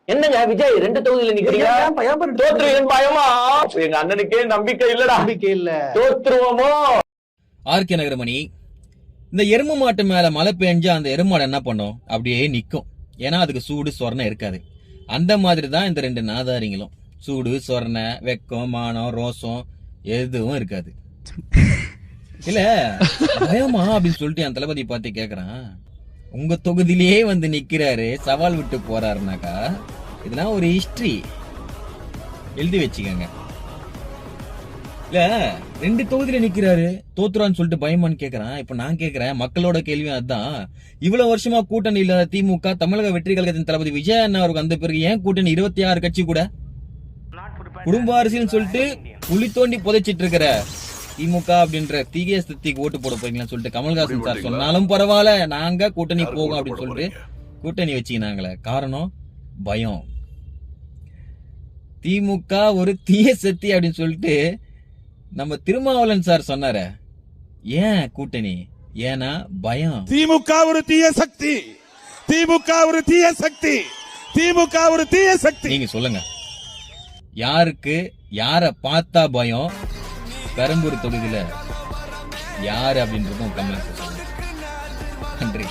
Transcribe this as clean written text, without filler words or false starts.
என்னங்க விஜய் 2 தொகுதியில நிக்கிறீங்க, தோற்றுவீங்கன்னு பயமா? எங்க அண்ணனுக்கே நம்பிக்கை இல்லடா, நம்பிக்கை இல்ல, தோற்றுவோமோ. ஆர்கே நகரமணி, இந்த எரும மாட்டு மேல மழை பெஞ்சா அந்த எருமாடு என்ன பண்ணும்? அப்படியே நிக்கும். ஏன்னா அதுக்கு சூடு சொரணை இருக்காது. அந்த மாதிரி தான் இந்த 2 நாதாரிங்களும். சூடு சொரணை, வெக்கம், மானம், ரோசம் எதுவும் இருக்காது. இல்ல பயமா அப்படின்னு சொல்லிட்டு என் தளபதி பார்த்து கேக்குறான், உங்க தொகுதியிலேயே வந்து நிக்கிறாரு, சவால் விட்டு போறாருனாக்கா இதெல்லாம் ஒரு ஹிஸ்டரி எழுதி வச்சுக்கோங்க. இல்ல 2 தொகுதியில நிக்கிறாரு, தோத்துறான்னு சொல்லிட்டு பயமான்னு கேக்குறான். இப்ப நான் கேக்குறேன், மக்களோட கேள்வியும் அதுதான். இவ்வளவு வருஷமா கூட்டணி இல்லாத திமுக, தமிழக வெற்றி கழகத்தின் தளபதி விஜய் அண்ணா அவருக்கு வந்த பிறகு ஏன் கூட்டணி 26 கட்சி கூட? குடும்ப அரசியல் சொல்லிட்டு குழி தோண்டி புதைச்சிட்டு இருக்கிற திமுக அப்படின்ற தீய சக்திக்கு ஓட்டு போட போறீங்களான்னு சொல்லிட்டு கமல்ஹாசன் சார் சொன்னாலும் பரவாயில்ல, நாங்க கூட்டணி போகும் அப்படின்னு சொல்லிட்டு கூட்டணி வச்சுக்கினாங்களே. காரணம் பயம். திமுக ஒரு தீய சக்தி அப்படின்னு சொல்லிட்டு நம்ம திருமாவளவன் சார் சொன்னார. ஏன் கூட்டணி? ஏன்னா பயம். திமுக ஒரு தீய சக்தி, திமுக ஒரு தீய சக்தி, திமுக ஒரு தீய சக்தி. நீங்க சொல்லுங்க, யாருக்கு யார பார்த்தா பயம்? பெரம்பூர் தொகுதியில யாரு அப்படின்றதும் கமெண்ட்ஸ் சொல்லுங்க. நன்றி.